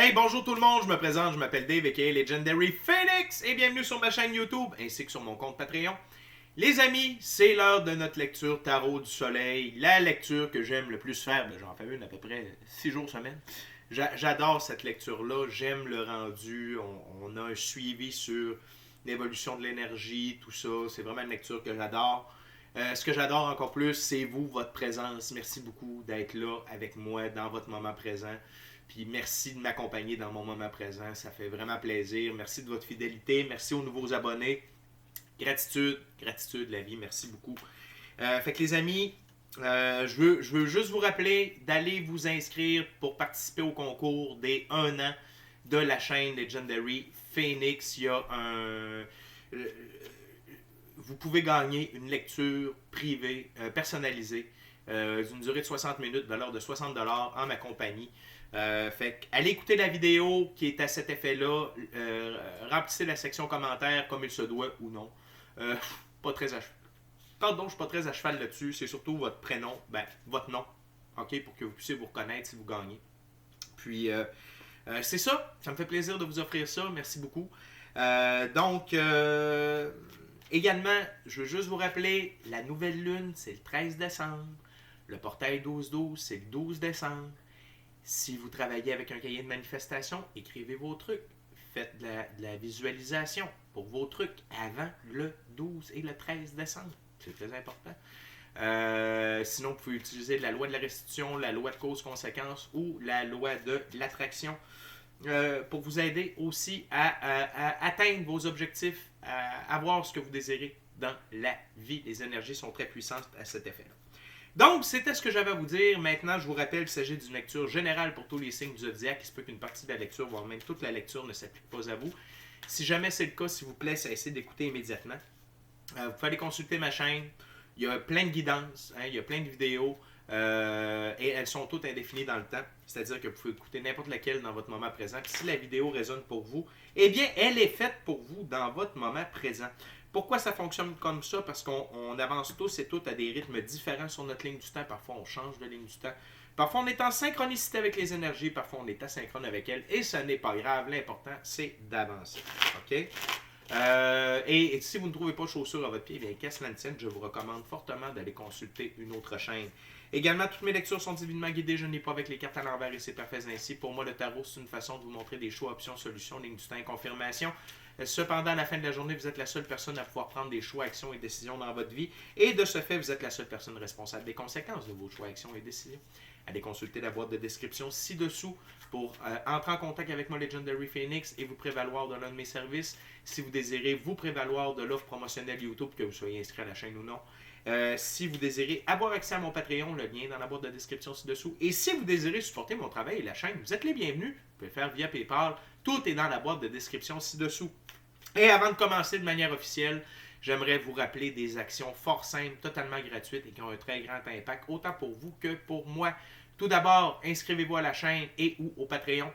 Hey, bonjour tout le monde, je me présente, je m'appelle Dave aka Legendary Phoenix et bienvenue sur ma chaîne YouTube ainsi que sur mon compte Patreon. Les amis, c'est l'heure de notre lecture Tarot du Soleil, la lecture que j'aime le plus faire, j'en fais une à peu près 6 jours semaine. J'adore cette lecture-là, j'aime le rendu, on a un suivi sur l'évolution de l'énergie, tout ça, c'est vraiment une lecture que j'adore. Ce que j'adore encore plus, c'est vous, votre présence. Merci beaucoup d'être là avec moi dans votre moment présent. Puis merci de m'accompagner dans mon moment présent. Ça fait vraiment plaisir. Merci de votre fidélité. Merci aux nouveaux abonnés. Gratitude, gratitude la vie. Merci beaucoup. Fait que les amis, je veux juste vous rappeler d'aller vous inscrire pour participer au concours des 1 an de la chaîne Legendary Phoenix. Il y a vous pouvez gagner une lecture privée, personnalisée, d'une durée de 60 minutes, valeur de 60$ en ma compagnie. Fait que, allez écouter la vidéo qui est à cet effet-là. Remplissez la section commentaires comme il se doit ou non. Pas très à cheval. Pardon, je suis pas très à cheval là-dessus. C'est surtout votre prénom, votre nom, ok, pour que vous puissiez vous reconnaître si vous gagnez. Puis, c'est ça. Ça me fait plaisir de vous offrir ça. Merci beaucoup. Également, je veux juste vous rappeler, la nouvelle lune, c'est le 13 décembre. Le portail 12-12, c'est le 12 décembre. Si vous travaillez avec un cahier de manifestation, écrivez vos trucs. Faites de la visualisation pour vos trucs avant le 12 et le 13 décembre. C'est très important. Sinon, vous pouvez utiliser la loi de la restitution, la loi de cause-conséquence ou la loi de l'attraction pour vous aider aussi à atteindre vos objectifs, à avoir ce que vous désirez dans la vie. Les énergies sont très puissantes à cet effet-là. Donc, c'était ce que j'avais à vous dire. Maintenant, je vous rappelle qu'il s'agit d'une lecture générale pour tous les signes du zodiaque. Il se peut qu'une partie de la lecture, voire même toute la lecture, ne s'applique pas à vous. Si jamais c'est le cas, s'il vous plaît, cessez d'écouter immédiatement. Vous pouvez aller consulter ma chaîne. Il y a plein de guidances, il y a plein de vidéos. Et elles sont toutes indéfinies dans le temps. C'est-à-dire que vous pouvez écouter n'importe laquelle dans votre moment présent. Puis si la vidéo résonne pour vous, eh bien, elle est faite pour vous dans votre moment présent. Pourquoi ça fonctionne comme ça? Parce qu'on avance tous et toutes à des rythmes différents sur notre ligne du temps. Parfois, on change de ligne du temps. Parfois, on est en synchronicité avec les énergies. Parfois, on est asynchrone avec elles. Et ce n'est pas grave. L'important, c'est d'avancer. OK? Et si vous ne trouvez pas chaussures à votre pied, bien, qu'à cela ne tienne, je vous recommande fortement d'aller consulter une autre chaîne. Également, toutes mes lectures sont divinement guidées. Je n'ai pas avec les cartes à l'envers et c'est parfait ainsi. Pour moi, le tarot, c'est une façon de vous montrer des choix, options, solutions, ligne du temps et confirmation. Cependant, à la fin de la journée, vous êtes la seule personne à pouvoir prendre des choix, actions et décisions dans votre vie. Et de ce fait, vous êtes la seule personne responsable des conséquences de vos choix, actions et décisions. Allez consulter la boîte de description ci-dessous pour entrer en contact avec moi, Legendary Phoenix, et vous prévaloir de l'un de mes services. Si vous désirez vous prévaloir de l'offre promotionnelle YouTube, que vous soyez inscrit à la chaîne ou non. Si vous désirez avoir accès à mon Patreon, le lien dans la boîte de description ci-dessous. Et si vous désirez supporter mon travail et la chaîne, vous êtes les bienvenus. Vous pouvez le faire via PayPal. Tout est dans la boîte de description ci-dessous. Et avant de commencer de manière officielle, j'aimerais vous rappeler des actions fort simples, totalement gratuites et qui ont un très grand impact, autant pour vous que pour moi. Tout d'abord, inscrivez-vous à la chaîne et ou au Patreon.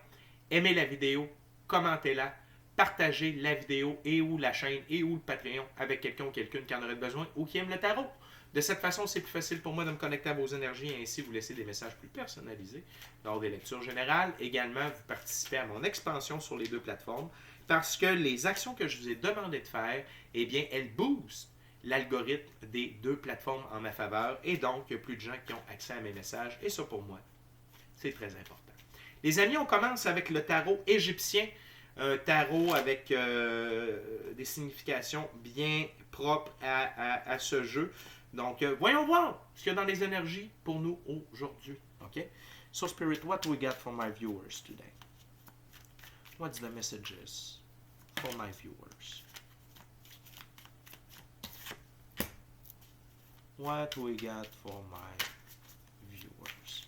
Aimez la vidéo, commentez-la, partagez la vidéo et ou la chaîne et ou le Patreon avec quelqu'un ou quelqu'une qui en aurait besoin ou qui aime le tarot. De cette façon, c'est plus facile pour moi de me connecter à vos énergies et ainsi vous laisser des messages plus personnalisés lors des lectures générales. Également, vous participez à mon expansion sur les 2 plateformes parce que les actions que je vous ai demandé de faire, eh bien, elles boostent l'algorithme des 2 plateformes en ma faveur et donc, il y a plus de gens qui ont accès à mes messages et ça, pour moi, c'est très important. Les amis, on commence avec le tarot égyptien. Un tarot avec des significations bien propres à ce jeu. Donc, voyons voir ce qu'il y a dans les énergies pour nous aujourd'hui. OK? So, Spirit, what we got for my viewers today? What's the messages for my viewers? What we got for my viewers?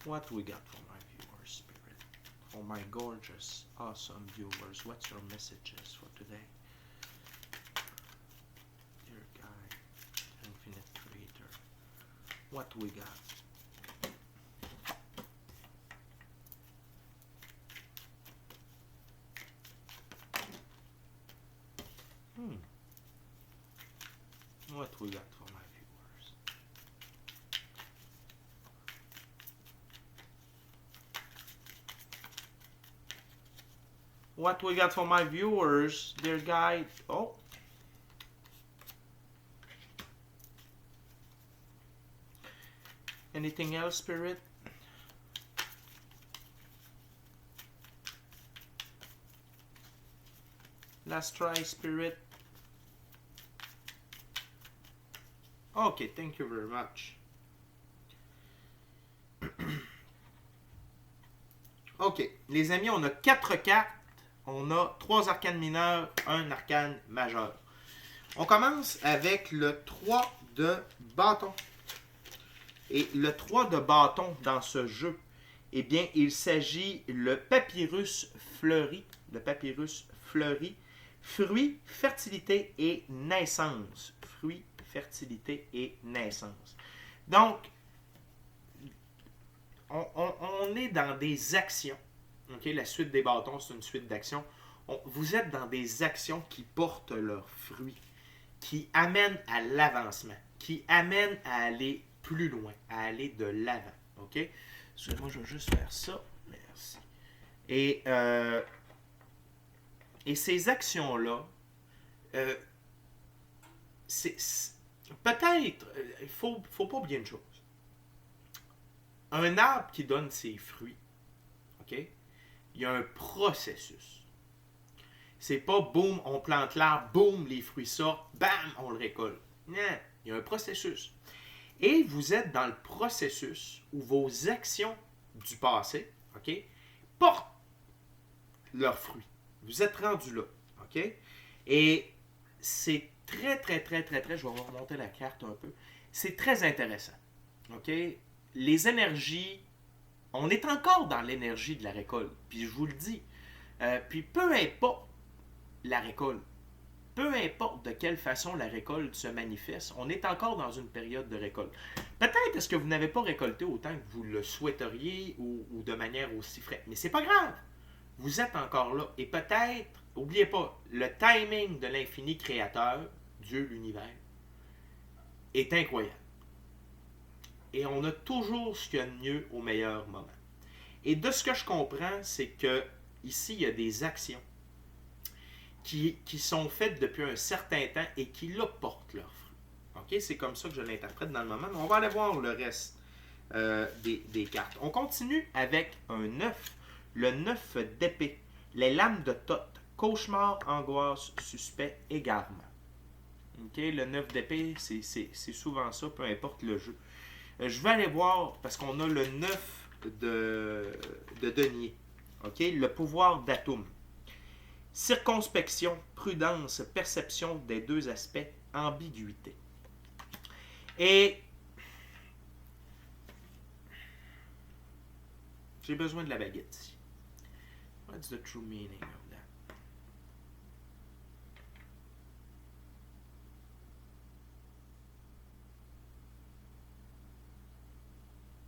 What we got for my viewers, Spirit? For my gorgeous, awesome viewers, what's your messages for today? Dear Guide, Infinite Creator, what we got? What we got for my viewers? what we got for my viewers, dear guide. Oh. Anything else, Spirit? Last try, Spirit. Okay, thank you very much. Ok, les amis, on a 4 cartes. On a 3 arcanes mineurs, 1 arcane majeur. On commence avec le 3 de bâton. Et le 3 de bâton dans ce jeu, eh bien, il s'agit le papyrus fleuri. Le papyrus fleuri. Fruits, fertilité et naissance. Fruits, fertilité et naissance. Donc, on est dans des actions. Okay? La suite des bâtons, c'est une suite d'actions. Vous êtes dans des actions qui portent leurs fruits, qui amènent à l'avancement, qui amènent à aller plus loin, à aller de l'avant. OK? Moi, je vais juste faire ça. Merci. Et ces actions-là, peut-être, il faut pas oublier une chose. Un arbre qui donne ses fruits, OK? Il y a un processus. C'est pas boum, on plante l'arbre, boum, les fruits sortent, bam, on le récolte. Non, il y a un processus. Et vous êtes dans le processus où vos actions du passé, OK, portent leurs fruits. Vous êtes rendu là, OK? Et c'est très, je vais remonter la carte un peu. C'est très intéressant, OK? Les énergies, on est encore dans l'énergie de la récolte, puis je vous le dis. Puis peu importe la récolte, peu importe de quelle façon la récolte se manifeste, on est encore dans une période de récolte. Peut-être est-ce que vous n'avez pas récolté autant que vous le souhaiteriez ou de manière aussi fraîche, mais c'est pas grave. Vous êtes encore là. Et peut-être, n'oubliez pas, le timing de l'infini créateur, Dieu, l'univers, est incroyable. Et on a toujours ce qu'il y a de mieux au meilleur moment. Et de ce que je comprends, c'est que ici, il y a des actions qui sont faites depuis un certain temps et qui là portent leurs fruits. Okay? C'est comme ça que je l'interprète dans le moment. Mais on va aller voir le reste des cartes. On continue avec un 9. Le 9 d'épée. Les lames de Thoth. Cauchemar, angoisse, suspect, égarement. Okay? Le 9 d'épée, c'est souvent ça, peu importe le jeu. Je vais aller voir, parce qu'on a le 9 de denier. Okay? Le pouvoir d'Atum. Circonspection, prudence, perception des deux aspects, ambiguïté. Et j'ai besoin de la baguette ici. What's the true meaning of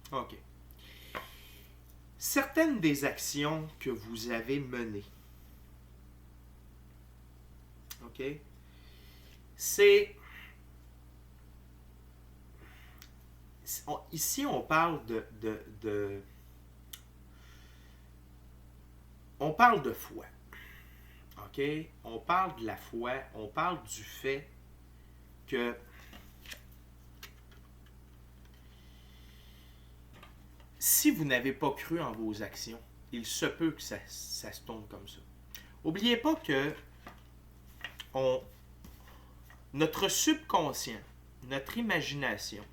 that? OK. Certaines des actions que vous avez menées, OK, c'est... Ici, on parle on parle de foi. OK? On parle de la foi. On parle du fait que si vous n'avez pas cru en vos actions, il se peut que ça se tourne comme ça. N'oubliez pas que notre subconscient, notre imagination,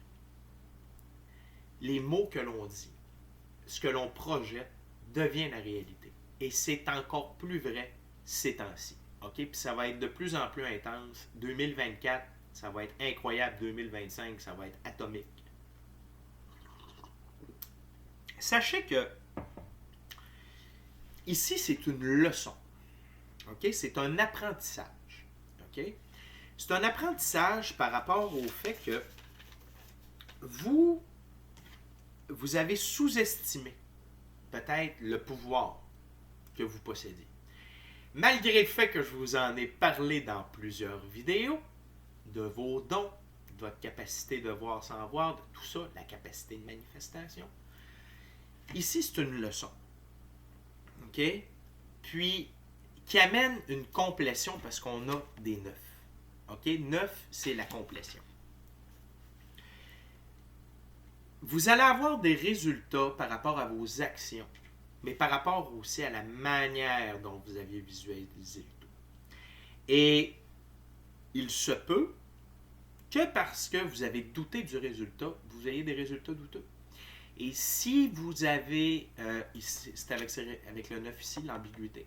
les mots que l'on dit, ce que l'on projette, devient la réalité. Et c'est encore plus vrai ces temps-ci. OK? Puis ça va être de plus en plus intense. 2024, ça va être incroyable. 2025, ça va être atomique. Sachez que ici, c'est une leçon. OK? C'est un apprentissage. OK? C'est un apprentissage par rapport au fait que vous avez sous-estimé peut-être le pouvoir que vous possédez. Malgré le fait que je vous en ai parlé dans plusieurs vidéos, de vos dons, de votre capacité de voir sans voir, de tout ça, la capacité de manifestation, ici, c'est une leçon. OK? Puis, qui amène une complétion parce qu'on a des 9. OK? 9, c'est la complétion. Vous allez avoir des résultats par rapport à vos actions, mais par rapport aussi à la manière dont vous aviez visualisé le tout. Et il se peut que parce que vous avez douté du résultat, vous ayez des résultats douteux. Et si vous avez, c'est avec le 9 ici, l'ambiguïté.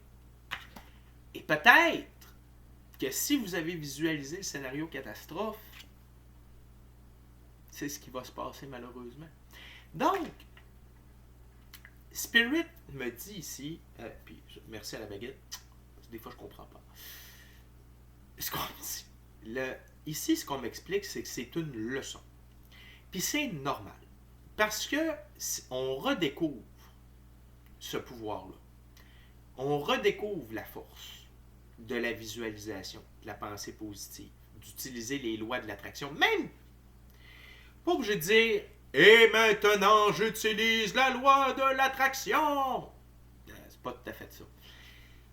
Et peut-être que si vous avez visualisé le scénario catastrophe, c'est ce qui va se passer malheureusement. Donc, Spirit me dit ici, puis merci à la baguette, des fois je comprends pas. Ce qu'on dit, ici, ce qu'on m'explique, c'est que c'est une leçon. Puis c'est normal. Parce que on redécouvre ce pouvoir-là. On redécouvre la force de la visualisation, de la pensée positive, d'utiliser les lois de l'attraction. Même pas obligé de dire « Et maintenant, j'utilise la loi de l'attraction! » C'est pas tout à fait ça.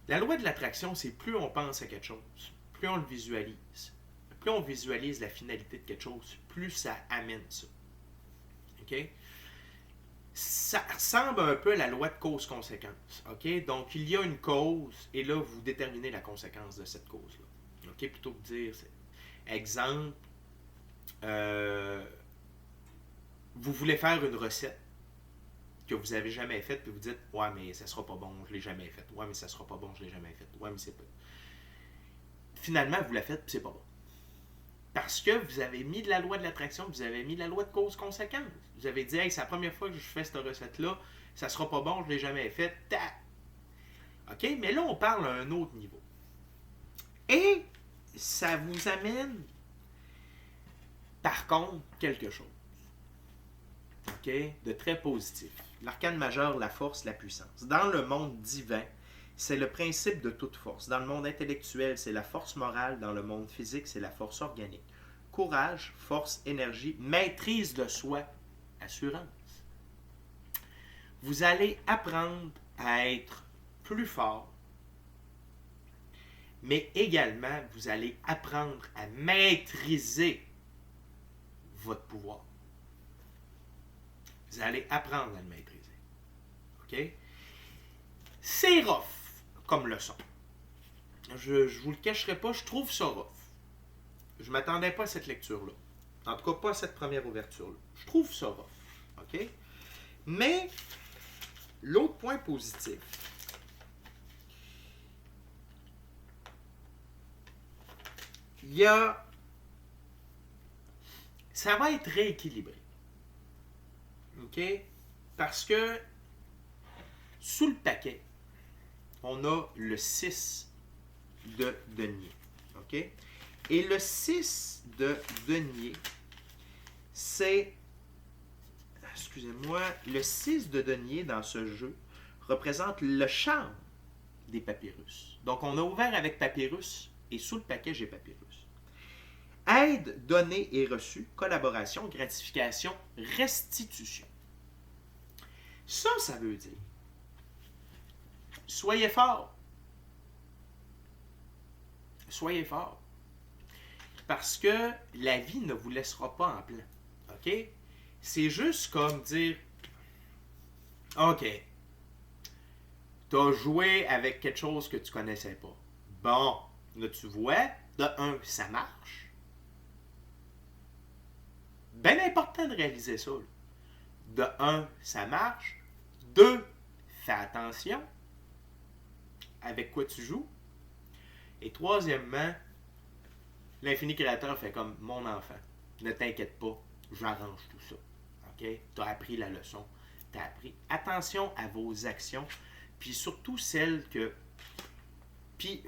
La loi de l'attraction, c'est plus on pense à quelque chose, plus on le visualise. Plus on visualise la finalité de quelque chose, plus ça amène ça. OK? Ça ressemble un peu à la loi de cause-conséquence. OK? Donc, il y a une cause, et là, vous déterminez la conséquence de cette cause-là. OK? Plutôt que de dire, exemple, vous voulez faire une recette que vous n'avez jamais faite, puis vous dites, ouais, mais ça sera pas bon, je l'ai jamais faite. Ouais, mais ça sera pas bon, je l'ai jamais faite. Ouais, mais c'est pas. Finalement, vous la faites, puis c'est pas bon. Parce que vous avez mis de la loi de l'attraction, vous avez mis de la loi de cause-conséquence. Vous avez dit, hey, c'est la première fois que je fais cette recette-là, ça sera pas bon, je l'ai jamais faite. OK? Mais là, on parle à un autre niveau. Et ça vous amène, par contre, quelque chose. OK? De très positif. L'arcane majeur, la force, la puissance. Dans le monde divin, c'est le principe de toute force. Dans le monde intellectuel, c'est la force morale. Dans le monde physique, c'est la force organique. Courage, force, énergie, maîtrise de soi, assurance. Vous allez apprendre à être plus fort, mais également, vous allez apprendre à maîtriser votre pouvoir. Vous allez apprendre à le maîtriser. OK? C'est rough comme leçon. Je ne vous le cacherai pas, je trouve ça rough. Je ne m'attendais pas à cette lecture-là. En tout cas, pas à cette première ouverture-là. Je trouve ça rough. OK? Mais, l'autre point positif, il y a... Ça va être rééquilibré. OK? Parce que, sous le paquet, on a le 6 de denier. OK? Et le 6 de denier, c'est... Excusez-moi. Le 6 de denier dans ce jeu représente le charme des papyrus. Donc, on a ouvert avec papyrus et sous le paquet, j'ai papyrus. Aide, donnée et reçue, collaboration, gratification, restitution. Ça veut dire soyez fort. Soyez fort. Parce que la vie ne vous laissera pas en plan. OK? C'est juste comme dire OK, tu as joué avec quelque chose que tu ne connaissais pas. Bon, là tu vois, de un, ça marche. Bien important de réaliser ça. Là. De un, ça marche. Deux, fais attention avec quoi tu joues. Et troisièmement, l'infini créateur fait comme mon enfant. Ne t'inquiète pas, j'arrange tout ça. OK? Tu as appris la leçon. Tu as appris. Attention à vos actions. Puis surtout celles que. Puis.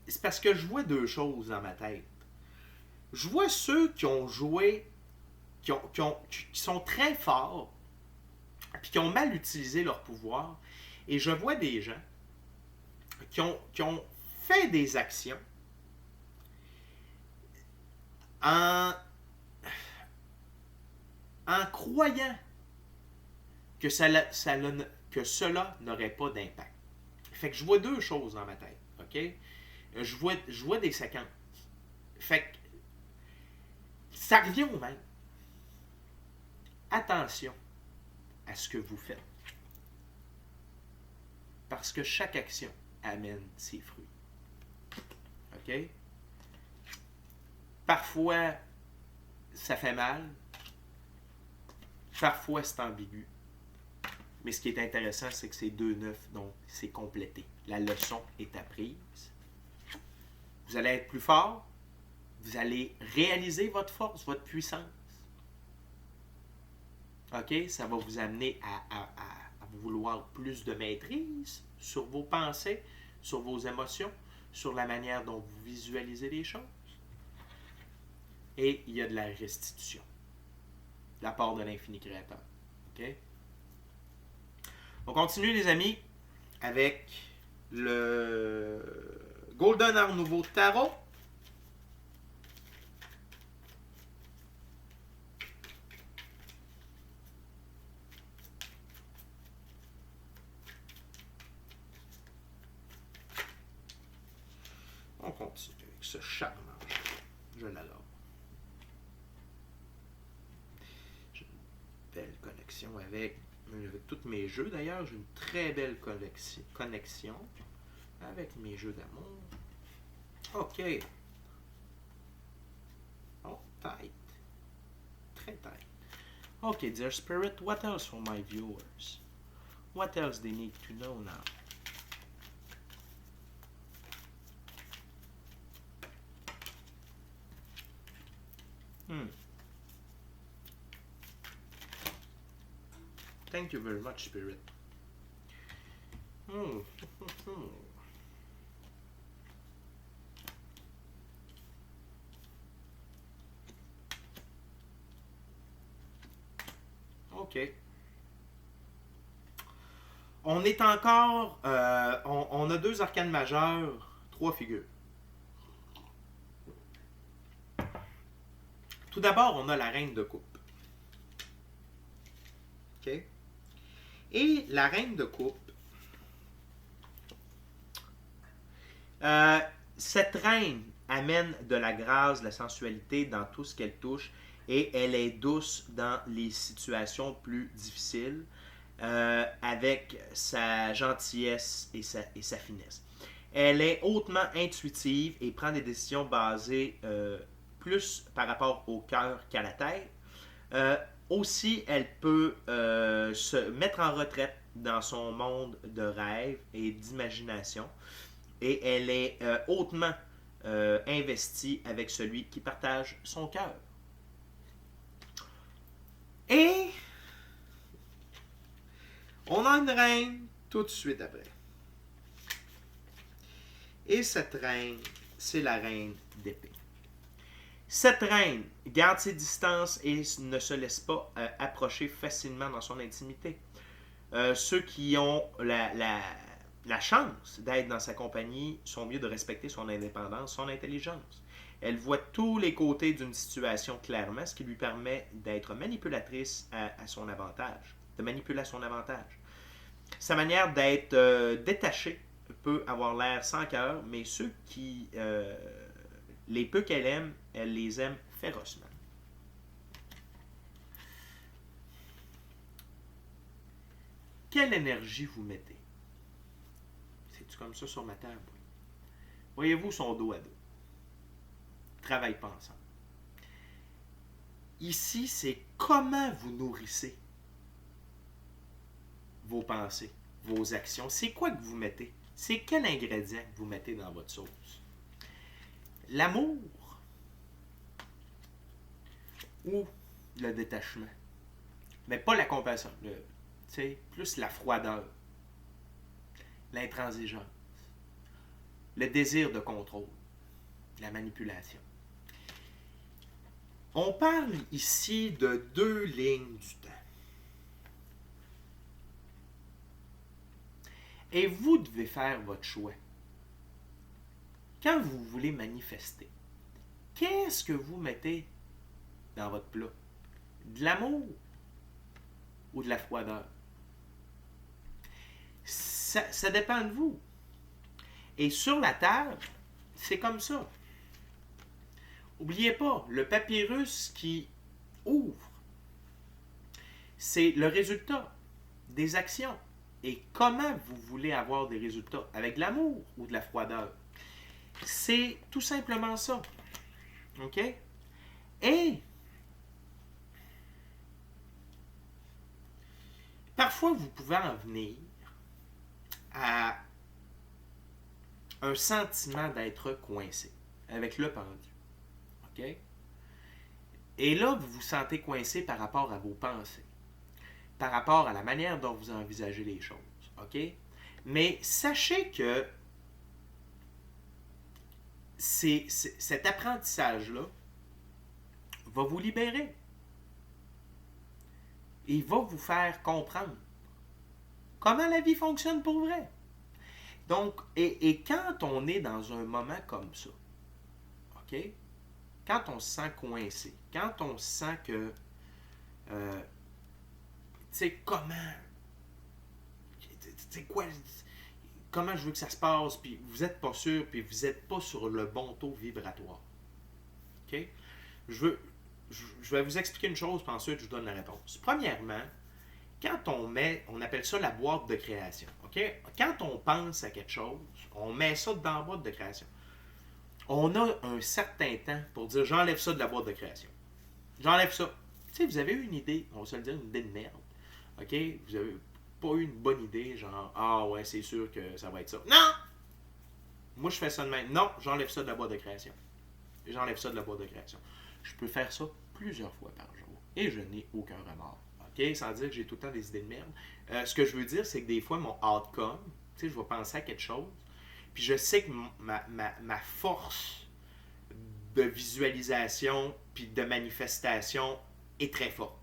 C'est parce que je vois deux choses dans ma tête. Je vois ceux qui ont joué, qui sont très forts, puis qui ont mal utilisé leur pouvoir. Et je vois des gens qui ont fait des actions en croyant que cela n'aurait pas d'impact. Fait que je vois deux choses dans ma tête. OK? Je vois des séquences. Fait que ça revient au même. Attention à ce que vous faites. Parce que chaque action amène ses fruits. OK? Parfois, ça fait mal. Parfois, c'est ambigu. Mais ce qui est intéressant, c'est que c'est 2-9, donc c'est complété. La leçon est apprise. Vous allez être plus fort. Vous allez réaliser votre force, votre puissance. OK? Ça va vous amener à vouloir plus de maîtrise sur vos pensées, sur vos émotions, sur la manière dont vous visualisez les choses. Et il y a de la restitution. De la part de l'infini créateur. OK? On continue, les amis, avec le Golden Art Nouveau Tarot. On continue avec ce charmant jeu. Je l'adore. J'ai une belle connexion avec tous mes jeux. D'ailleurs, j'ai une très belle connexion avec mes jeux d'amour. OK. Oh, tight. Très tight. OK, dear spirit, what else for my viewers? What else they need to know now? Thank you very much, Spirit. OK. On est encore... on a deux arcanes majeures, trois figures. Tout d'abord, on a la reine de coupe. OK? Et la reine de coupe, cette reine amène de la grâce, de la sensualité dans tout ce qu'elle touche et elle est douce dans les situations plus difficiles avec sa gentillesse et sa finesse. Elle est hautement intuitive et prend des décisions basées plus par rapport au cœur qu'à la tête. Aussi, elle peut se mettre en retraite dans son monde de rêve et d'imagination. Et elle est hautement investie avec celui qui partage son cœur. Et on a une reine tout de suite après. Et cette reine, c'est la reine d'épée. Cette reine garde ses distances et ne se laisse pas approcher facilement dans son intimité. Ceux qui ont la chance d'être dans sa compagnie sont mieux de respecter son indépendance, son intelligence. Elle voit tous les côtés d'une situation clairement, ce qui lui permet d'être manipulatrice à son avantage, de manipuler à son avantage. Sa manière d'être détachée peut avoir l'air sans cœur, mais ceux qui... les peu qu'elle aime, elle les aime férocement. Quelle énergie vous mettez? C'est-tu comme ça sur ma table? Voyez-vous son dos à dos. Travaille pas ensemble. Ici, c'est comment vous nourrissez vos pensées, vos actions. C'est quoi que vous mettez? C'est quel ingrédient que vous mettez dans votre sauce? L'amour ou le détachement? Mais pas la compassion. Plus la froideur, l'intransigeance, le désir de contrôle, la manipulation. On parle ici de deux lignes du temps. Et vous devez faire votre choix. Quand vous voulez manifester, qu'est-ce que vous mettez dans votre plat? De l'amour ou de la froideur? Ça dépend de vous. Et sur la table, c'est comme ça. N'oubliez pas, le papyrus qui ouvre, c'est le résultat des actions. Et comment vous voulez avoir des résultats? Avec de l'amour ou de la froideur? C'est tout simplement ça. OK? Et parfois, vous pouvez en venir à un sentiment d'être coincé avec le pendu. OK? Et là, vous vous sentez coincé par rapport à vos pensées, par rapport à la manière dont vous envisagez les choses. OK? Mais sachez que cet apprentissage-là va vous libérer. Il va vous faire comprendre comment la vie fonctionne pour vrai. Donc, et quand on est dans un moment comme ça, OK? Quand on se sent coincé, quand on sent que, tu sais, comment je veux que ça se passe, puis vous n'êtes pas sûr, puis vous n'êtes pas sur le bon taux vibratoire. OK? Je vais vous expliquer une chose, puis ensuite je vous donne la réponse. Premièrement, quand on appelle ça la boîte de création. OK? Quand on pense à quelque chose, on met ça dans la boîte de création. On a un certain temps pour dire j'enlève ça de la boîte de création. J'enlève ça. Tu sais, vous avez eu une idée, on va se le dire, une idée de merde. OK? Vous avez pas eu une bonne idée, genre ah ouais, c'est sûr que ça va être ça. Non! Moi, je fais ça de même. Non, j'enlève ça de la boîte de création. J'enlève ça de la boîte de création. Je peux faire ça plusieurs fois par jour. Et je n'ai aucun remords. OK? Sans dire que j'ai tout le temps des idées de merde. Ce que je veux dire, c'est que des fois, mon outcome, tu sais, je vais penser à quelque chose, puis je sais que ma force de visualisation puis de manifestation est très forte.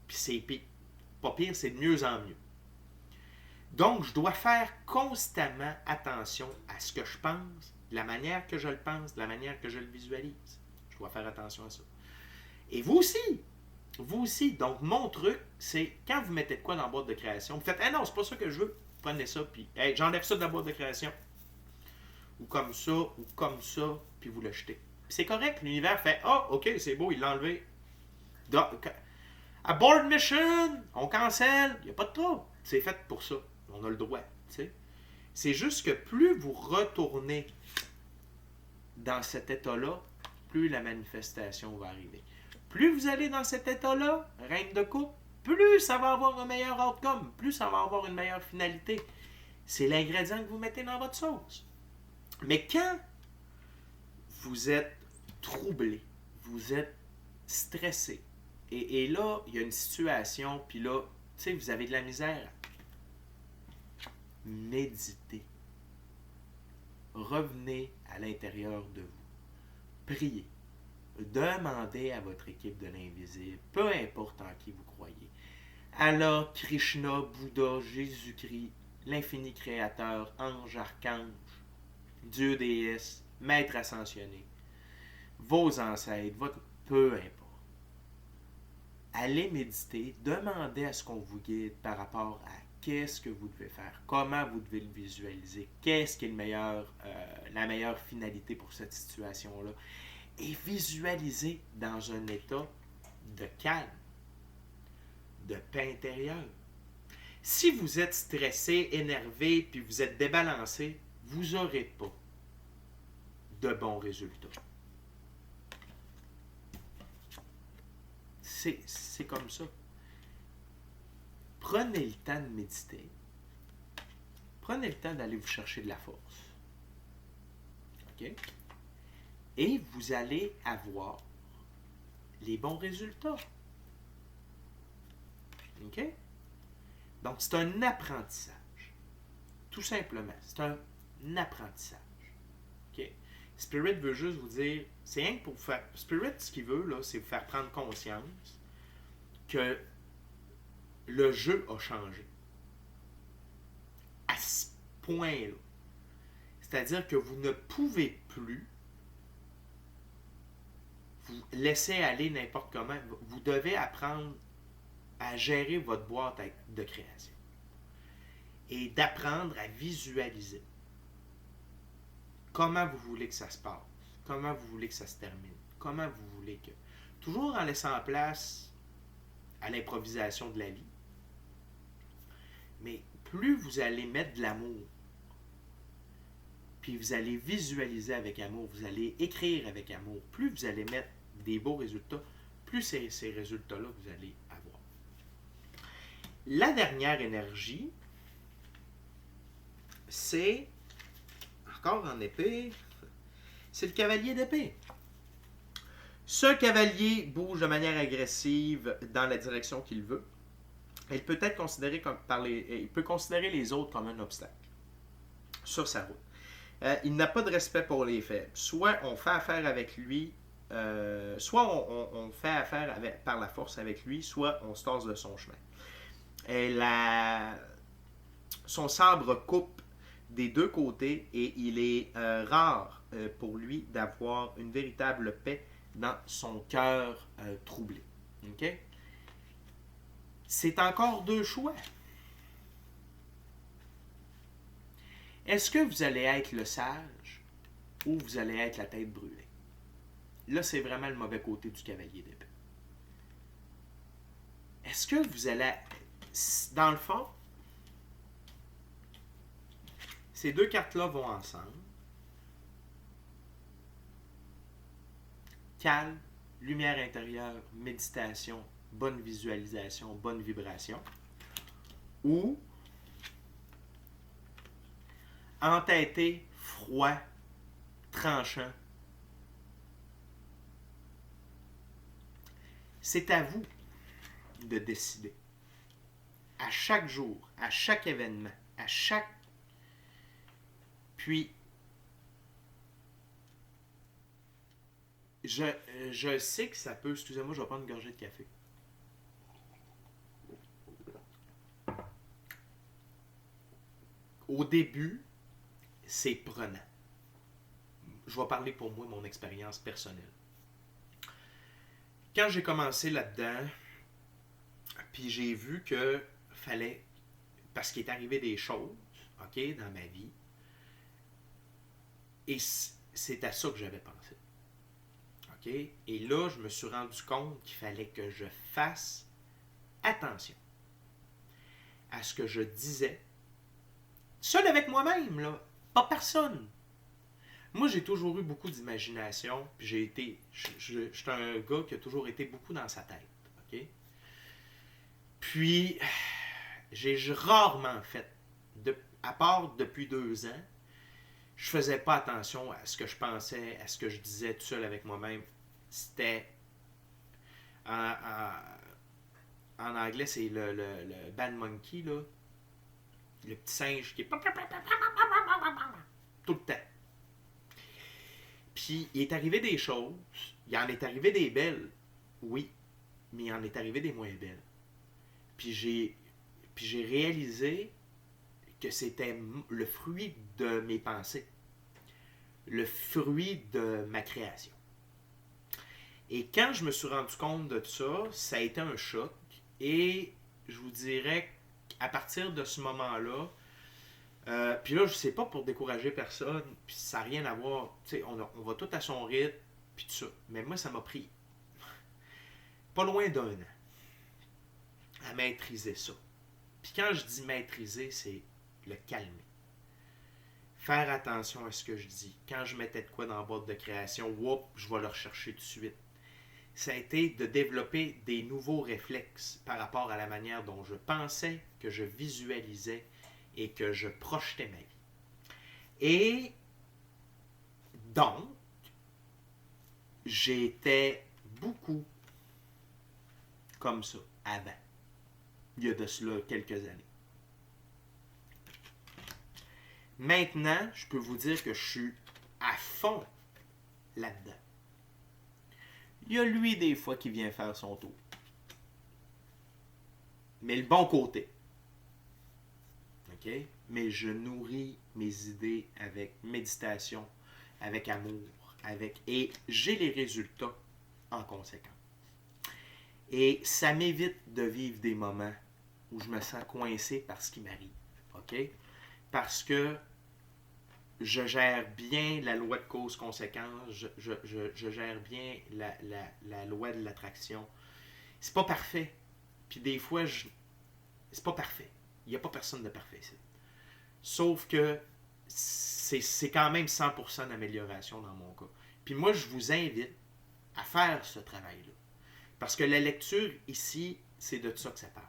Puis c'est pire. Pas pire, c'est de mieux en mieux. Donc, je dois faire constamment attention à ce que je pense, de la manière que je le pense, de la manière que je le visualise. Je dois faire attention à ça. Et vous aussi. Vous aussi. Donc, mon truc, c'est quand vous mettez de quoi dans la boîte de création, vous faites « Ah non, c'est pas ça que je veux. » Prenez ça, puis hey, j'enlève ça de la boîte de création. Ou comme ça, puis vous le jetez. Puis c'est correct, l'univers fait « Ah, oh, ok, c'est beau, il l'a enlevé. » Abort mission, on cancelle, il n'y a pas de trouble. C'est fait pour ça. On a le droit. T'sais. C'est juste que plus vous retournez dans cet état-là, plus la manifestation va arriver. Plus vous allez dans cet état-là, reine de coupe, plus ça va avoir un meilleur outcome, plus ça va avoir une meilleure finalité. C'est l'ingrédient que vous mettez dans votre sauce. Mais quand vous êtes troublé, vous êtes stressé, et là, il y a une situation, puis là, tu sais, vous avez de la misère. Méditez. Revenez à l'intérieur de vous. Priez. Demandez à votre équipe de l'invisible, peu importe en qui vous croyez. Allah, Krishna, Bouddha, Jésus-Christ, l'infini créateur, ange, archange, Dieu, déesse, maître ascensionné, vos ancêtres, votre... peu importe. Allez méditer, demandez à ce qu'on vous guide par rapport à qu'est-ce que vous devez faire, comment vous devez le visualiser, qu'est-ce qui est la meilleure finalité pour cette situation-là. Et visualisez dans un état de calme, de paix intérieure. Si vous êtes stressé, énervé, puis vous êtes débalancé, vous n'aurez pas de bons résultats. C'est comme ça. Prenez le temps de méditer. Prenez le temps d'aller vous chercher de la force. OK? Et vous allez avoir les bons résultats. OK? Donc, c'est un apprentissage. Tout simplement. C'est un apprentissage. OK? Spirit veut juste vous dire, c'est rien que pour vous faire... Spirit, ce qu'il veut, là, c'est vous faire prendre conscience que le jeu a changé. À ce point-là. C'est-à-dire que vous ne pouvez plus vous laisser aller n'importe comment. Vous devez apprendre à gérer votre boîte de création. Et d'apprendre à visualiser. comment vous voulez que ça se passe, comment vous voulez que ça se termine, comment vous voulez que... Toujours en laissant place à l'improvisation de la vie. Mais plus vous allez mettre de l'amour, puis vous allez visualiser avec amour, vous allez écrire avec amour, plus vous allez mettre des beaux résultats, plus c'est ces résultats-là que vous allez avoir. La dernière énergie, c'est, encore en épée, c'est le cavalier d'épée. Ce cavalier bouge de manière agressive dans la direction qu'il veut. Il peut être considéré il peut considérer les autres comme un obstacle sur sa route. Il n'a pas de respect pour les faibles. Soit on fait affaire avec lui, soit on fait affaire par la force avec lui, soit on se tasse de son chemin. Son sabre coupe des deux côtés et il est rare pour lui d'avoir une véritable paix dans son cœur troublé. Okay? C'est encore deux choix. Est-ce que vous allez être le sage ou vous allez être la tête brûlée? Là, c'est vraiment le mauvais côté du cavalier d'épée. Est-ce que vous allez... Dans le fond, ces deux cartes-là vont ensemble. Calme, lumière intérieure, méditation, bonne visualisation, bonne vibration. Ou entêté, froid, tranchant. C'est à vous de décider. À chaque jour, à chaque événement, à chaque... Puis, je sais que ça peut... Excusez-moi, je vais prendre une gorgée de café. Au début, c'est prenant. Je vais parler pour moi, mon expérience personnelle. Quand j'ai commencé là-dedans, puis j'ai vu que fallait... Parce qu'il est arrivé des choses, OK, dans ma vie, et c'est à ça que j'avais pensé. OK? Et là, je me suis rendu compte qu'il fallait que je fasse attention à ce que je disais. Seul avec moi-même, là. Pas personne. Moi, j'ai toujours eu beaucoup d'imagination. Puis j'ai été... Je suis un gars qui a toujours été beaucoup dans sa tête. OK? Puis, j'ai rarement fait, à part depuis 2 ans, je faisais pas attention à ce que je pensais, à ce que je disais tout seul avec moi-même. C'était... En anglais, c'est le bad monkey, là. Le petit singe qui est... Tout le temps. Puis, il est arrivé des choses. Il en est arrivé des belles. Oui. Mais il en est arrivé des moins belles. Puis j'ai réalisé que c'était le fruit de mes pensées. Le fruit de ma création. Et quand je me suis rendu compte de ça, ça a été un choc. Et je vous dirais qu'à partir de ce moment-là, puis là, je sais pas pour décourager personne, puis ça n'a rien à voir. Tu sais, on va tout à son rythme, puis tout ça. Mais moi, ça m'a pris pas loin d'1 an à maîtriser ça. Puis quand je dis maîtriser, c'est le calmer. Faire attention à ce que je dis. Quand je mettais de quoi dans la boîte de création, whoop, je vais le rechercher tout de suite. Ça a été de développer des nouveaux réflexes par rapport à la manière dont je pensais, que je visualisais et que je projetais ma vie. Et donc, j'étais beaucoup comme ça avant. Il y a de cela quelques années. Maintenant, je peux vous dire que je suis à fond là-dedans. Il y a lui des fois qui vient faire son tour. Mais le bon côté. OK? Mais je nourris mes idées avec méditation, avec amour, et j'ai les résultats en conséquence. Et ça m'évite de vivre des moments où je me sens coincé par ce qui m'arrive. OK? Parce que je gère bien la loi de cause-conséquence, je gère bien la loi de l'attraction. C'est pas parfait. Puis des fois, c'est pas parfait. Il n'y a pas personne de parfait ici. Sauf que c'est quand même 100% d'amélioration dans mon cas. Puis moi, je vous invite à faire ce travail-là. Parce que la lecture ici, c'est de ça que ça parle.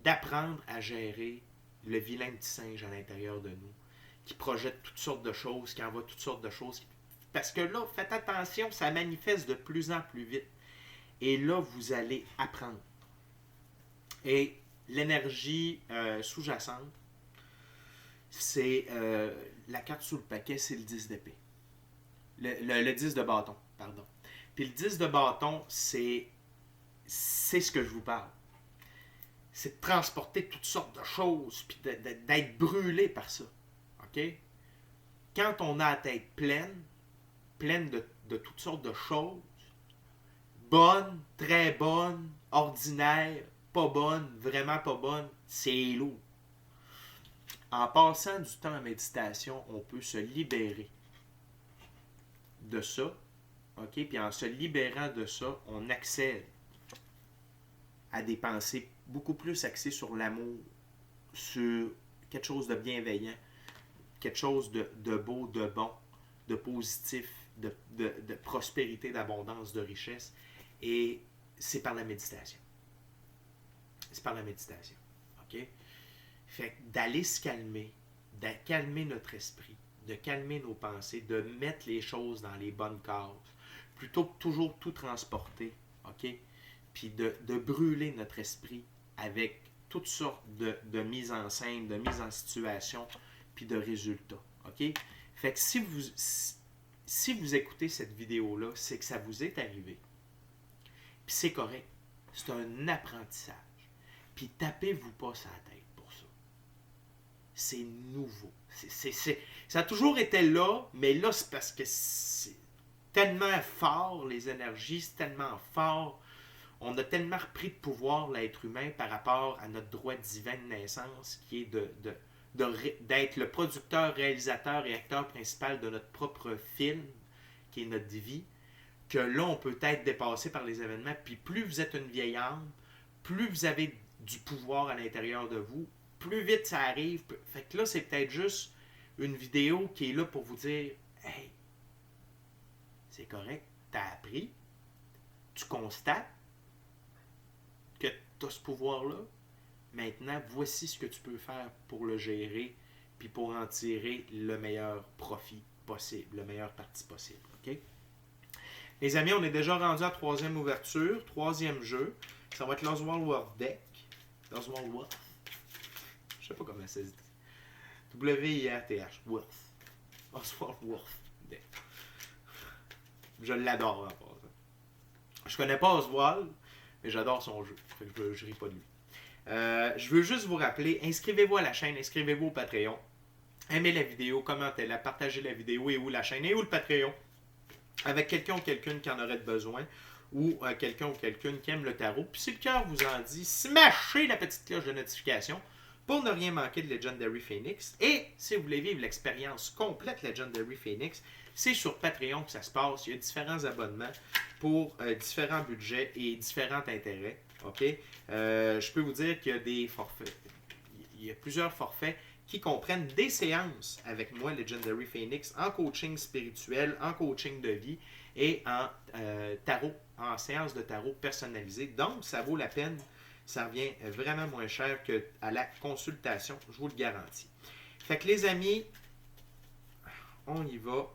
D'apprendre à gérer le vilain petit singe à l'intérieur de nous, qui projette toutes sortes de choses, qui envoie toutes sortes de choses. Parce que là, faites attention, ça manifeste de plus en plus vite. Et là, vous allez apprendre. Et l'énergie sous-jacente, c'est la carte sous le paquet, c'est le 10 d'épée. Le 10 de bâton, pardon. Puis le 10 de bâton, c'est ce que je vous parle. C'est de transporter toutes sortes de choses, puis d'être brûlé par ça. OK? Quand on a la tête pleine de toutes sortes de choses, bonnes, très bonnes, ordinaires, pas bonnes, vraiment pas bonnes, c'est lourd. En passant du temps en méditation, on peut se libérer de ça. OK? Puis en se libérant de ça, on accède à des pensées beaucoup plus axées sur l'amour, sur quelque chose de bienveillant, quelque chose de beau, de bon, de positif, de prospérité, d'abondance, de richesse. Et c'est par la méditation. C'est par la méditation. OK? Fait que d'aller se calmer, de calmer notre esprit, de calmer nos pensées, de mettre les choses dans les bonnes cases, plutôt que toujours tout transporter, OK? Puis de brûler notre esprit avec toutes sortes de mises en scène, de mises en situation, puis de résultats, OK? Fait que si vous écoutez cette vidéo-là, c'est que ça vous est arrivé. Puis c'est correct. C'est un apprentissage. Puis tapez-vous pas sur la tête pour ça. C'est nouveau. Ça a toujours été là, mais là, c'est parce que c'est tellement fort, les énergies, c'est tellement fort. On a tellement repris de pouvoir, l'être humain, par rapport à notre droit divin de naissance, qui est d'être le producteur, réalisateur et acteur principal de notre propre film, qui est notre vie, que là, on peut être dépassé par les événements. Puis plus vous êtes une vieille âme, plus vous avez du pouvoir à l'intérieur de vous, plus vite ça arrive. Fait que là, c'est peut-être juste une vidéo qui est là pour vous dire « Hey, c'est correct, t'as appris, tu constates que tu as ce pouvoir-là. Maintenant, voici ce que tu peux faire pour le gérer, puis pour en tirer le meilleur profit possible, le meilleur parti possible. OK? Les amis, on est déjà rendu à la troisième ouverture, troisième jeu. Ça va être l'Oswald Worth Deck. L'Oswald Worth. Je sais pas comment ça se dit. W-I-R-T-H. Worth. Oswald Worth Deck. Je l'adore en passant. Je connais pas Oswald, mais j'adore son jeu. Fait que je ris pas de lui. Je veux juste vous rappeler, inscrivez-vous à la chaîne, inscrivez-vous au Patreon. Aimez la vidéo, commentez-la, partagez la vidéo et où la chaîne et où le Patreon. Avec quelqu'un ou quelqu'une qui en aurait besoin, ou quelqu'un ou quelqu'une qui aime le tarot. Puis si le cœur vous en dit, smashez la petite cloche de notification pour ne rien manquer de Legendary Phoenix. Et si vous voulez vivre l'expérience complète Legendary Phoenix, c'est sur Patreon que ça se passe. Il y a différents abonnements pour différents budgets et différents intérêts. OK? Je peux vous dire qu'il y a des forfaits. Il y a plusieurs forfaits qui comprennent des séances avec moi, Legendary Phoenix, en coaching spirituel, en coaching de vie et en tarot, en séance de tarot personnalisée. Donc, ça vaut la peine. Ça revient vraiment moins cher qu'à la consultation, je vous le garantis. Fait que les amis, on y va.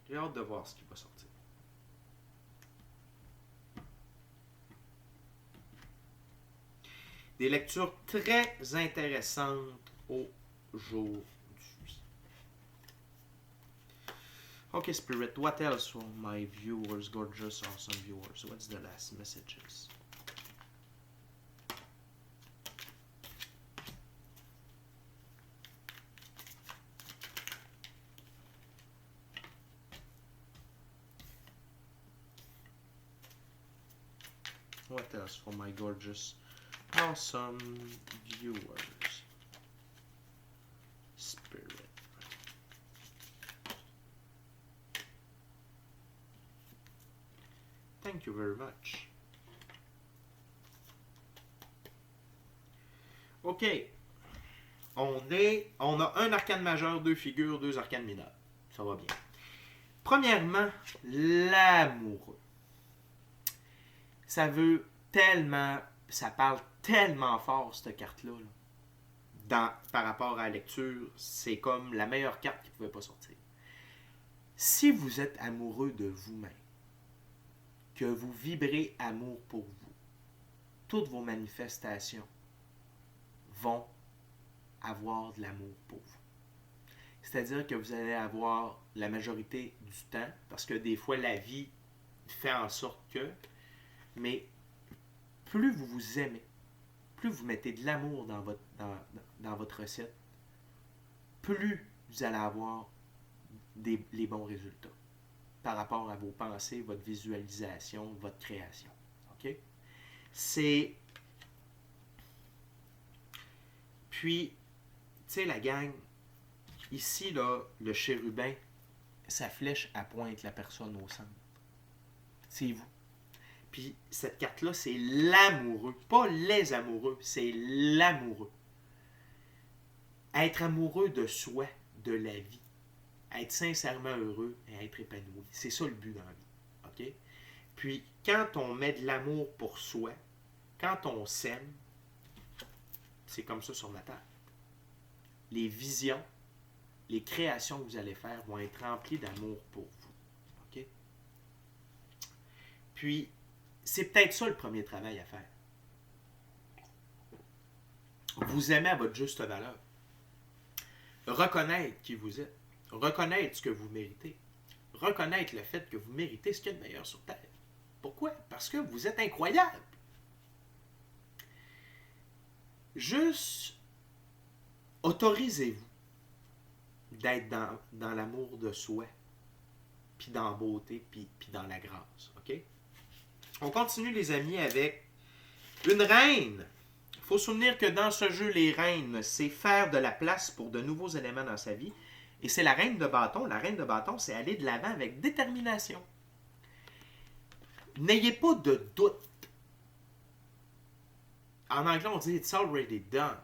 J'ai hâte de voir ce qui va sortir. Des lectures très intéressantes aujourd'hui. Okay, Spirit, what else for my viewers, gorgeous, awesome viewers? What's the last messages? What else for my gorgeous, Awesome viewers. Spirit. Thank you very much. OK. On a un arcane majeur, 2 figures, 2 arcanes mineures. Ça va bien. Premièrement, l'amoureux. Ça veut tellement, ça parle tellement fort, cette carte-là. Par rapport à la lecture, c'est comme la meilleure carte qui ne pouvait pas sortir. Si vous êtes amoureux de vous-même, que vous vibrez amour pour vous, toutes vos manifestations vont avoir de l'amour pour vous. C'est-à-dire que vous allez avoir la majorité du temps, parce que des fois, la vie fait en sorte que, mais plus vous vous aimez, plus vous mettez de l'amour dans votre recette, plus vous allez avoir les bons résultats par rapport à vos pensées, votre visualisation, votre création. OK? Puis, tu sais, la gang, ici, là, le chérubin, sa flèche, elle pointe la personne au centre. C'est vous. Puis, cette carte-là, c'est l'amoureux. Pas les amoureux, c'est l'amoureux. Être amoureux de soi, de la vie. Être sincèrement heureux et être épanoui. C'est ça le but dans la vie. OK? Puis, quand on met de l'amour pour soi, quand on s'aime, c'est comme ça sur la table. Les visions, les créations que vous allez faire vont être remplies d'amour pour vous. OK? Puis, c'est peut-être ça le premier travail à faire. Vous aimez à votre juste valeur. Reconnaître qui vous êtes. Reconnaître ce que vous méritez. Reconnaître le fait que vous méritez ce qu'il y a de meilleur sur Terre. Pourquoi? Parce que vous êtes incroyable. Juste autorisez-vous d'être dans l'amour de soi, puis dans la beauté, puis dans la grâce. OK? On continue, les amis, avec une reine. Il faut se souvenir que dans ce jeu, les reines, c'est faire de la place pour de nouveaux éléments dans sa vie. Et c'est la reine de bâton. La reine de bâton, c'est aller de l'avant avec détermination. N'ayez pas de doute. En anglais, on dit « it's already done ».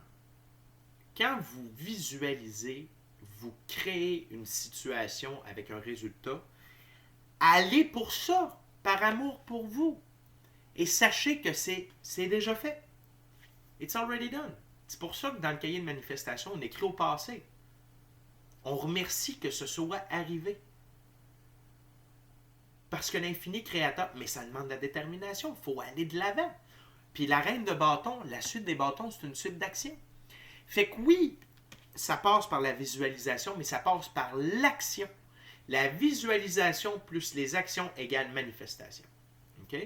Quand vous visualisez, vous créez une situation avec un résultat, allez pour ça, par amour pour vous. Et sachez que c'est déjà fait. It's already done. C'est pour ça que dans le cahier de manifestation, on écrit au passé. On remercie que ce soit arrivé. Parce que l'infini créateur, mais ça demande de la détermination, il faut aller de l'avant. Puis la reine de bâton, la suite des bâtons, c'est une suite d'actions. Fait que oui, ça passe par la visualisation, mais ça passe par l'action. La visualisation plus les actions égale manifestation. OK?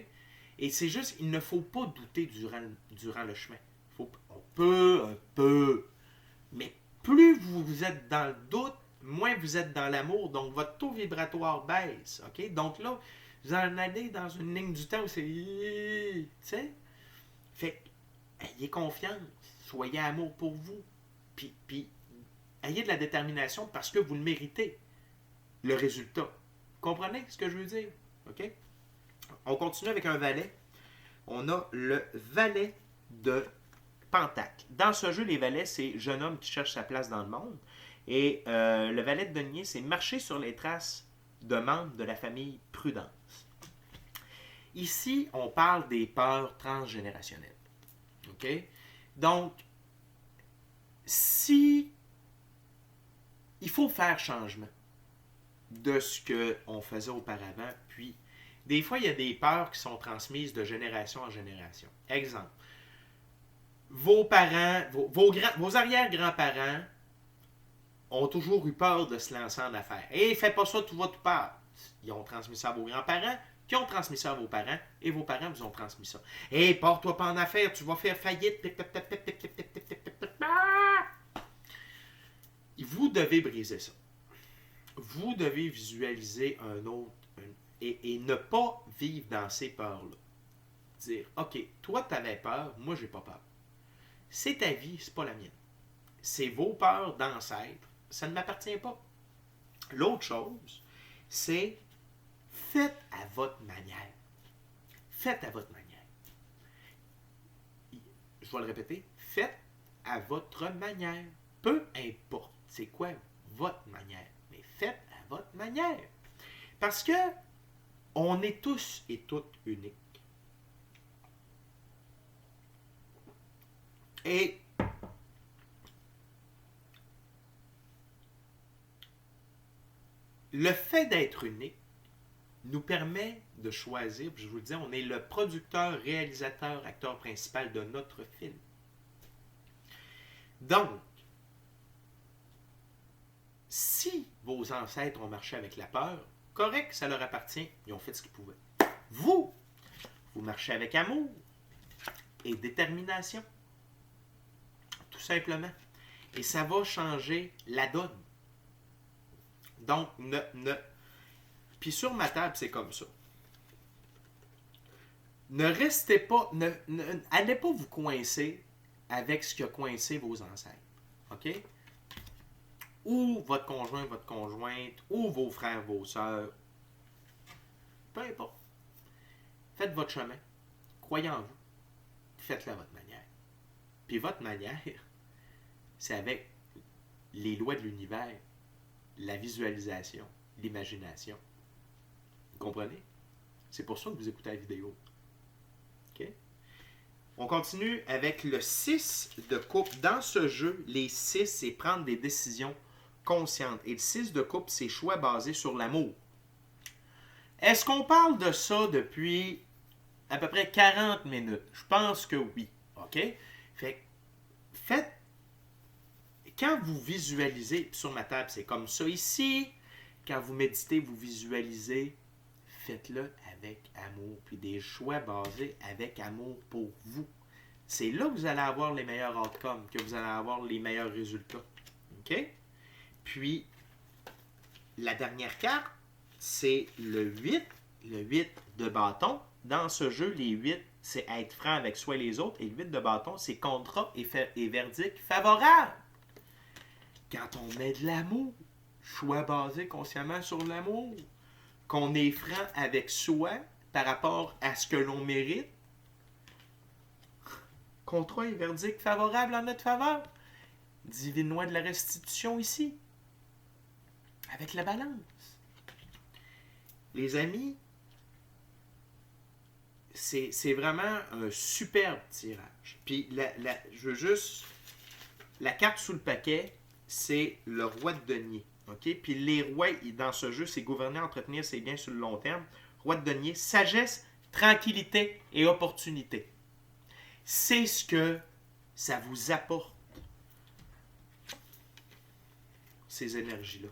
Et c'est juste, il ne faut pas douter durant le chemin. On peut, un peu, mais plus vous êtes dans le doute, moins vous êtes dans l'amour, donc votre taux vibratoire baisse. OK? Donc là, vous en allez dans une ligne du temps où c'est... Tu sais? Fait ayez confiance, soyez amour pour vous, puis ayez de la détermination parce que vous le méritez, le résultat. Vous comprenez ce que je veux dire? OK? On continue avec un valet. On a le valet de Pentacle. Dans ce jeu, les valets, c'est jeune homme qui cherche sa place dans le monde. Et le valet de denier, c'est marcher sur les traces de membres de la famille Prudence. Ici, on parle des peurs transgénérationnelles. OK? Donc, si il faut faire changement de ce qu'on faisait auparavant, puis des fois, il y a des peurs qui sont transmises de génération en génération. Exemple, vos parents, vos arrière-grands-parents ont toujours eu peur de se lancer en affaires. Et fais pas ça, tout va tout part. Ils ont transmis ça à vos grands-parents, qui ont transmis ça à vos parents, et vos parents vous ont transmis ça. Hé, porte-toi pas en affaires, tu vas faire faillite. Vous devez briser ça. Vous devez visualiser un autre, et ne pas vivre dans ces peurs-là. Dire, OK, toi, tu avais peur, moi, j'ai pas peur. C'est ta vie, c'est pas la mienne. C'est vos peurs d'ancêtres, ça ne m'appartient pas. L'autre chose, c'est faites à votre manière. Faites à votre manière. Je vais le répéter, faites à votre manière. Peu importe c'est quoi votre manière, mais faites à votre manière. Parce que on est tous et toutes uniques. Et le fait d'être unique nous permet de choisir, puis je vous le dis, on est le producteur, réalisateur, acteur principal de notre film. Donc, si vos ancêtres ont marché avec la peur, correct, ça leur appartient, ils ont fait ce qu'ils pouvaient. Vous marchez avec amour et détermination. Tout simplement. Et ça va changer la donne. Donc, Puis sur ma table, c'est comme ça. Ne restez pas, allez pas vous coincer avec ce qui a coincé vos ancêtres. OK? Ou votre conjoint, votre conjointe, ou vos frères, vos sœurs. Peu importe. Faites votre chemin. Croyez en vous. Faites-le à votre manière. Puis votre manière, c'est avec les lois de l'univers, la visualisation, l'imagination. Vous comprenez? C'est pour ça que vous écoutez la vidéo. OK? On continue avec le 6 de coupe. Dans ce jeu, les 6, c'est prendre des décisions conscientes. Et le 6 de coupe, c'est choix basé sur l'amour. Est-ce qu'on parle de ça depuis à peu près 40 minutes? Je pense que oui. OK? Faites. Quand vous visualisez, sur ma table, c'est comme ça ici. Quand vous méditez, vous visualisez. Faites-le avec amour. Puis des choix basés avec amour pour vous. C'est là que vous allez avoir les meilleurs outcomes, que vous allez avoir les meilleurs résultats. OK? Puis, la dernière carte, c'est le 8. Le 8 de bâton. Dans ce jeu, les 8, c'est être franc avec soi et les autres. Et le 8 de bâton, c'est contrat et verdict favorable. Quand on met de l'amour, choix basé consciemment sur l'amour, qu'on est franc avec soi par rapport à ce que l'on mérite, contrat et verdict favorable en notre faveur. Divine loi de la restitution ici. Avec la balance. Les amis, c'est vraiment un superbe tirage. Puis, je veux juste... La carte sous le paquet, c'est le roi de denier. Okay? Puis les rois, dans ce jeu, c'est gouverner, entretenir ses biens sur le long terme. Roi de denier, sagesse, tranquillité et opportunité. C'est ce que ça vous apporte, ces énergies-là.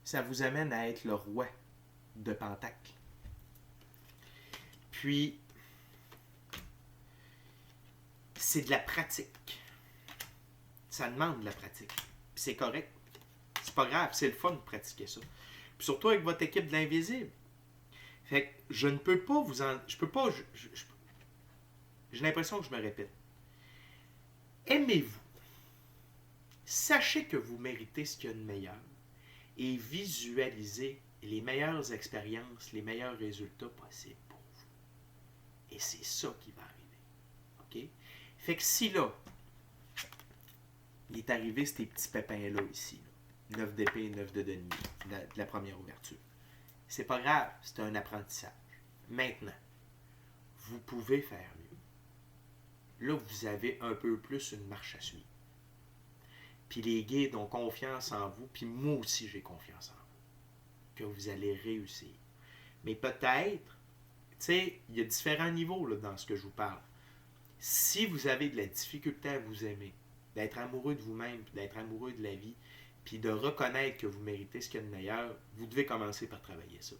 Ça vous amène à être le roi de Pentacle. Puis, c'est de la pratique. Ça demande de la pratique. Puis c'est correct. C'est pas grave, c'est le fun de pratiquer ça. Puis surtout avec votre équipe de l'invisible. Fait que je ne peux pas vous en... Je peux pas... J'ai l'impression que je me répète. Aimez-vous. Sachez que vous méritez ce qu'il y a de meilleur. Et visualisez les meilleures expériences, les meilleurs résultats possibles pour vous. Et c'est ça qui va arriver. OK? Fait que si là, il est arrivé ces petits pépins-là ici, là, 9 d'épée et 9 de denier, de la première ouverture. C'est pas grave, c'est un apprentissage. Maintenant, vous pouvez faire mieux. Là, vous avez un peu plus une marche à suivre. Puis les guides ont confiance en vous, puis moi aussi j'ai confiance en vous, que vous allez réussir. Mais peut-être, tu sais, il y a différents niveaux là, dans ce que je vous parle. Si vous avez de la difficulté à vous aimer, d'être amoureux de vous-même, d'être amoureux de la vie, puis de reconnaître que vous méritez ce qu'il y a de meilleur, vous devez commencer par travailler ça.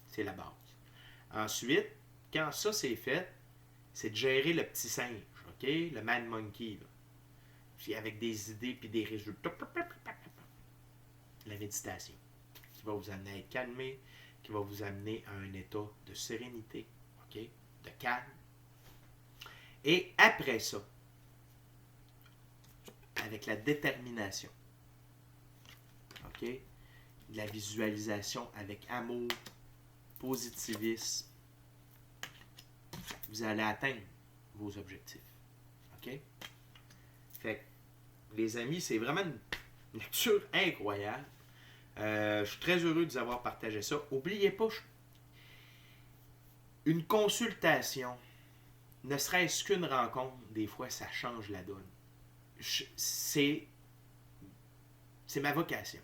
C'est la base. Ensuite, quand ça c'est fait, c'est de gérer le petit singe, OK? Le mad monkey, là. Puis avec des idées puis des résultats. La méditation, qui va vous amener à être calmé, qui va vous amener à un état de sérénité, ok, de calme. Et après ça, avec la détermination, ok, de la visualisation avec amour, positivisme, vous allez atteindre vos objectifs. OK? Fait que, les amis, c'est vraiment une nature incroyable. Je suis très heureux de vous avoir partagé ça. N'oubliez pas, une consultation, ne serait-ce qu'une rencontre, des fois, ça change la donne. C'est ma vocation.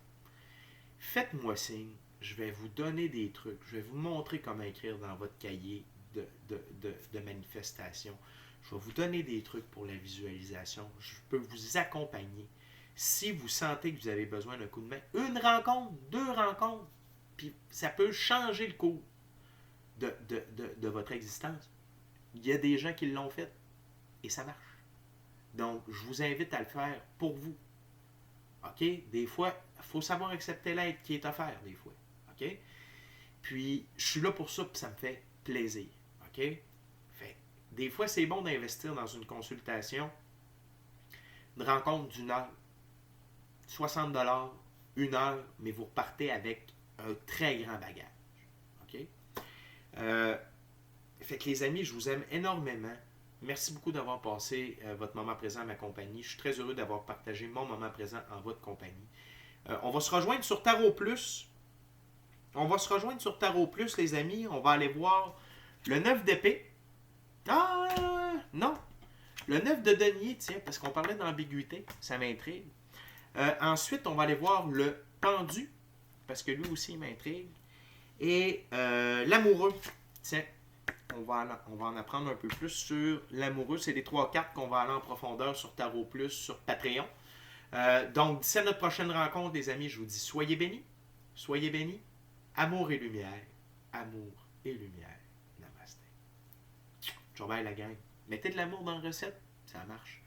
Faites-moi signe, je vais vous donner des trucs, je vais vous montrer comment écrire dans votre cahier de manifestation. Je vais vous donner des trucs pour la visualisation. Je peux vous accompagner. Si vous sentez que vous avez besoin d'un coup de main, une rencontre, 2 rencontres, puis ça peut changer le cours de votre existence. Il y a des gens qui l'ont fait et ça marche. Donc, je vous invite à le faire pour vous. OK? Des fois, il faut savoir accepter l'aide qui est offerte, des fois. OK? Puis, je suis là pour ça, puis ça me fait plaisir. OK? Fait, des fois, c'est bon d'investir dans une consultation, une rencontre d'une heure, 60 $, 1 heure, mais vous repartez avec un très grand bagage. OK? Fait que les amis, je vous aime énormément. Merci beaucoup d'avoir passé votre moment présent à ma compagnie. Je suis très heureux d'avoir partagé mon moment présent en votre compagnie. On va se rejoindre sur Tarot Plus. On va se rejoindre sur Tarot Plus, les amis. On va aller voir le 9 d'épée. Ah, non. Le 9 de denier, tiens, parce qu'on parlait d'ambiguïté. Ça m'intrigue. Ensuite, on va aller voir le pendu, parce que lui aussi, il m'intrigue. Et l'amoureux. Tiens, on va en apprendre un peu plus sur l'amoureux. C'est les 3 cartes qu'on va aller en profondeur sur Tarot Plus, sur Patreon. Donc, d'ici à notre prochaine rencontre, les amis, je vous dis soyez bénis. Soyez bénis. Amour et lumière. Amour et lumière. Namasté. Ciao, bye la gang. Mettez de l'amour dans la recette, ça marche.